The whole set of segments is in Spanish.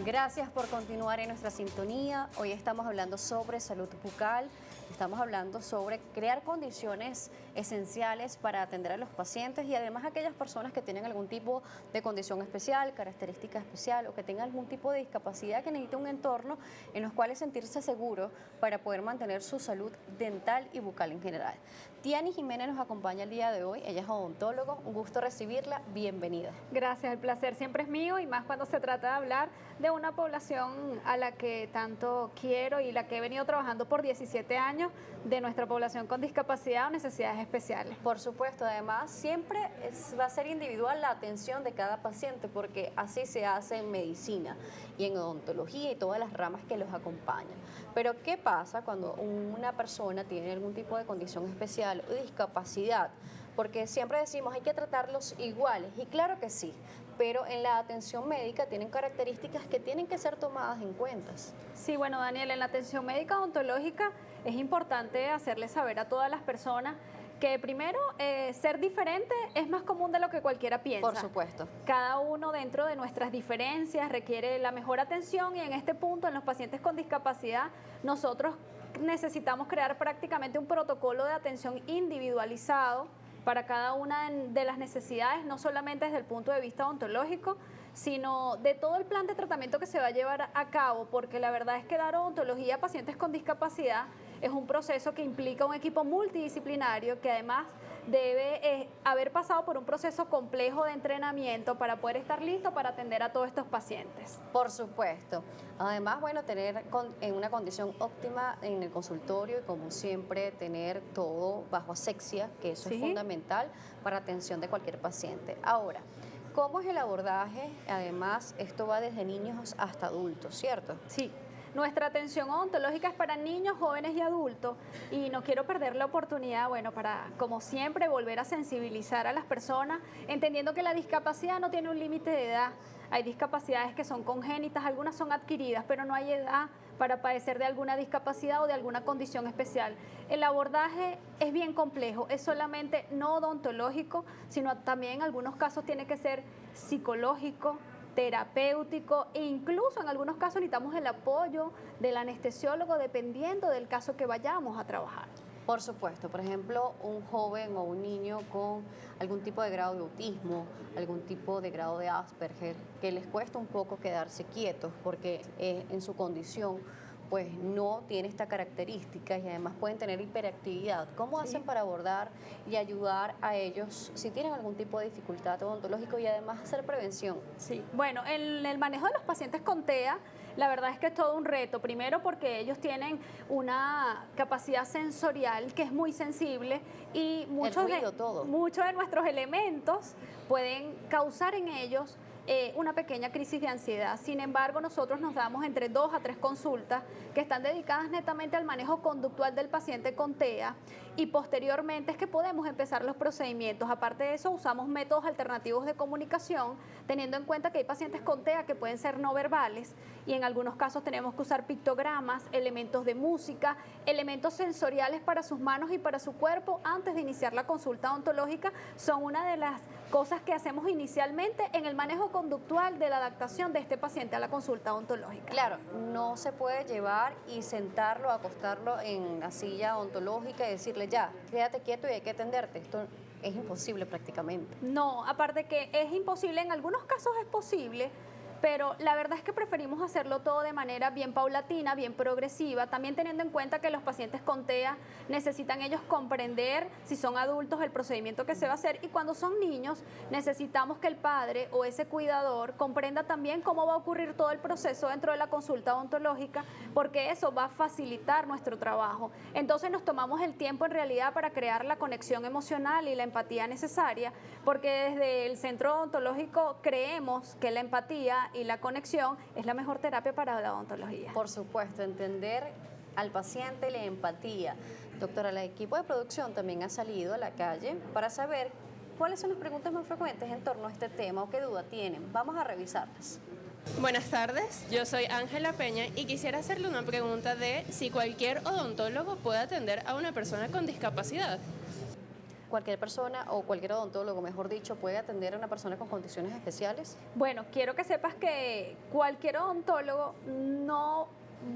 Gracias por continuar en nuestra sintonía. Hoy estamos hablando sobre salud bucal, estamos hablando sobre crear condiciones esenciales para atender a los pacientes y además a aquellas personas que tienen algún tipo de condición especial, característica especial o que tengan algún tipo de discapacidad que necesita un entorno en los cuales sentirse seguro para poder mantener su salud dental y bucal en general. Tiani Jiménez nos acompaña el día de hoy, ella es odontólogo, un gusto recibirla, bienvenida. Gracias, el placer siempre es mío y más cuando se trata de hablar de una población a la que tanto quiero y la que he venido trabajando por 17 años, de nuestra población con discapacidad o necesidades especiales. Por supuesto, además siempre va a ser individual la atención de cada paciente porque así se hace en medicina y en odontología y todas las ramas que los acompañan. Pero ¿qué pasa cuando una persona tiene algún tipo de condición especial o discapacidad? Porque siempre decimos hay que tratarlos iguales y claro que sí, pero en la atención médica tienen características que tienen que ser tomadas en cuenta. Sí, bueno, Daniel, en la atención médica odontológica es importante hacerle saber a todas las personas que primero ser diferente es más común de lo que cualquiera piensa. Por supuesto. Cada uno dentro de nuestras diferencias requiere la mejor atención y en este punto en los pacientes con discapacidad nosotros necesitamos crear prácticamente un protocolo de atención individualizado para cada una de las necesidades, no solamente desde el punto de vista odontológico, sino de todo el plan de tratamiento que se va a llevar a cabo, porque la verdad es que dar odontología a pacientes con discapacidad es un proceso que implica un equipo multidisciplinario que además debe haber pasado por un proceso complejo de entrenamiento para poder estar listo para atender a todos estos pacientes. Por supuesto. Además, bueno, tener en una condición óptima en el consultorio y como siempre tener todo bajo asepsia, que eso es fundamental para atención de cualquier paciente. Ahora, ¿cómo es el abordaje? Además, esto va desde niños hasta adultos, ¿cierto? Sí. Nuestra atención odontológica es para niños, jóvenes y adultos y no quiero perder la oportunidad, bueno, para, como siempre, volver a sensibilizar a las personas, entendiendo que la discapacidad no tiene un límite de edad. Hay discapacidades que son congénitas, algunas son adquiridas, pero no hay edad para padecer de alguna discapacidad o de alguna condición especial. El abordaje es bien complejo, es solamente no odontológico, sino también en algunos casos tiene que ser psicológico, terapéutico e incluso en algunos casos necesitamos el apoyo del anestesiólogo dependiendo del caso que vayamos a trabajar. Por supuesto, por ejemplo, un joven o un niño con algún tipo de grado de autismo, algún tipo de grado de Asperger, que les cuesta un poco quedarse quietos porque en su condición pues no tiene esta característica y además pueden tener hiperactividad. ¿Cómo hacen para abordar y ayudar a ellos si tienen algún tipo de dificultad odontológica y además hacer prevención? Sí, bueno, el manejo de los pacientes con TEA, la verdad es que es todo un reto. Primero porque ellos tienen una capacidad sensorial que es muy sensible y muchos de nuestros elementos pueden causar en ellos una pequeña crisis de ansiedad. Sin embargo, nosotros nos damos entre 2 a 3 consultas que están dedicadas netamente al manejo conductual del paciente con TEA y posteriormente es que podemos empezar los procedimientos. Aparte de eso, usamos métodos alternativos de comunicación, teniendo en cuenta que hay pacientes con TEA que pueden ser no verbales y en algunos casos tenemos que usar pictogramas, elementos de música, elementos sensoriales para sus manos y para su cuerpo antes de iniciar la consulta odontológica. Son una de las cosas que hacemos inicialmente en el manejo conductual de la adaptación de este paciente a la consulta odontológica. Claro, no se puede llevar y sentarlo, acostarlo en la silla odontológica y decirle ya, quédate quieto y hay que atenderte. Esto es imposible prácticamente. No, aparte que es imposible, en algunos casos es posible, pero la verdad es que preferimos hacerlo todo de manera bien paulatina, bien progresiva, también teniendo en cuenta que los pacientes con TEA necesitan ellos comprender, si son adultos, el procedimiento que se va a hacer y cuando son niños necesitamos que el padre o ese cuidador comprenda también cómo va a ocurrir todo el proceso dentro de la consulta odontológica, porque eso va a facilitar nuestro trabajo. Entonces nos tomamos el tiempo en realidad para crear la conexión emocional y la empatía necesaria, porque desde el centro odontológico creemos que la empatía y la conexión es la mejor terapia para la odontología. Por supuesto, entender al paciente y la empatía. Doctora, el equipo de producción también ha salido a la calle para saber cuáles son las preguntas más frecuentes en torno a este tema o qué duda tienen. Vamos a revisarlas. Buenas tardes, yo soy Ángela Peña y quisiera hacerle una pregunta de si cualquier odontólogo puede atender a una persona con discapacidad. cualquier persona o cualquier odontólogo, mejor dicho, puede atender a una persona con condiciones especiales? Bueno, quiero que sepas que cualquier odontólogo no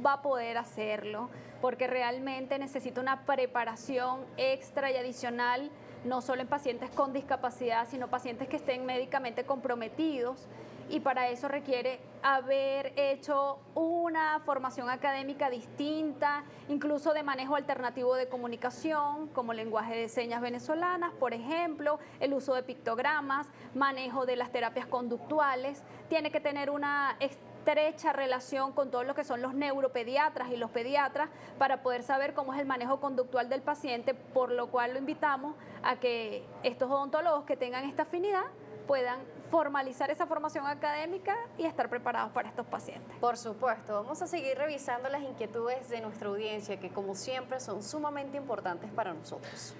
va a poder hacerlo porque realmente necesita una preparación extra y adicional, no solo en pacientes con discapacidad, sino pacientes que estén médicamente comprometidos, y para eso requiere haber hecho una formación académica distinta, incluso de manejo alternativo de comunicación, como lenguaje de señas venezolanas, por ejemplo, el uso de pictogramas, manejo de las terapias conductuales. Tiene que tener una estrecha relación con todo lo que son los neuropediatras y los pediatras para poder saber cómo es el manejo conductual del paciente, por lo cual lo invitamos a que estos odontólogos que tengan esta afinidad puedan formalizar esa formación académica y estar preparados para estos pacientes. Por supuesto, vamos a seguir revisando las inquietudes de nuestra audiencia, que como siempre son sumamente importantes para nosotros.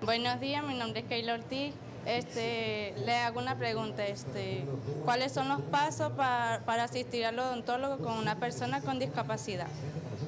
Buenos días, mi nombre es Keila Ortiz. Le hago una pregunta. ¿Cuáles son los pasos para asistir al odontólogo con una persona con discapacidad?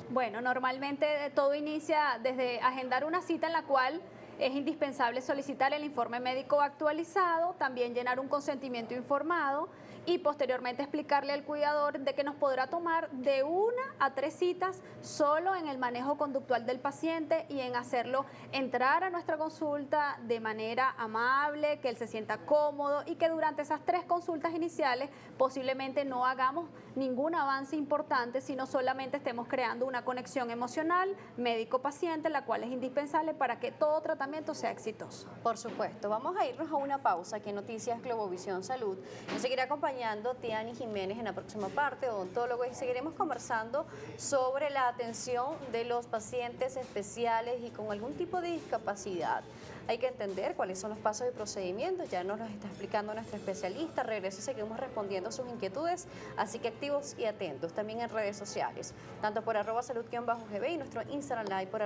Bueno, normalmente todo inicia desde agendar una cita en la cual es indispensable solicitar el informe médico actualizado, también llenar un consentimiento informado y posteriormente explicarle al cuidador de que nos podrá tomar de 1 a 3 citas solo en el manejo conductual del paciente y en hacerlo entrar a nuestra consulta de manera amable, que él se sienta cómodo y que durante esas 3 consultas iniciales posiblemente no hagamos ningún avance importante, sino solamente estemos creando una conexión emocional médico-paciente, la cual es indispensable para que todo tratamiento sea exitoso. Por supuesto, vamos a irnos a una pausa aquí en Noticias Globovisión Salud. Nos seguirá acompañando Tiani Jiménez en la próxima parte, odontólogo, y seguiremos conversando sobre la atención de los pacientes especiales y con algún tipo de discapacidad. Hay que entender cuáles son los pasos y procedimientos, ya nos los está explicando nuestra especialista. Regreso y seguimos respondiendo sus inquietudes, así que activos y atentos también en redes sociales, tanto por @salud_gb y nuestro Instagram Live por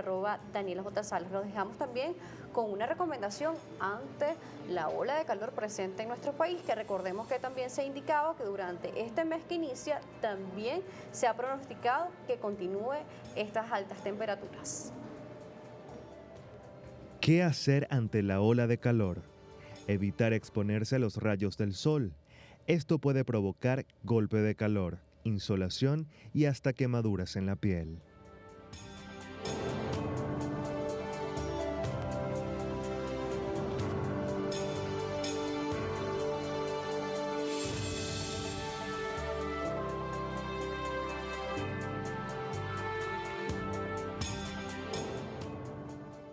@DanielaJSalas. Los dejamos también con una recomendación ante la ola de calor presente en nuestro país, que recordemos que también se ha indicado que durante este mes que inicia también se ha pronosticado que continúe estas altas temperaturas. ¿Qué hacer ante la ola de calor? Evitar exponerse a los rayos del sol. Esto puede provocar golpe de calor, insolación y hasta quemaduras en la piel.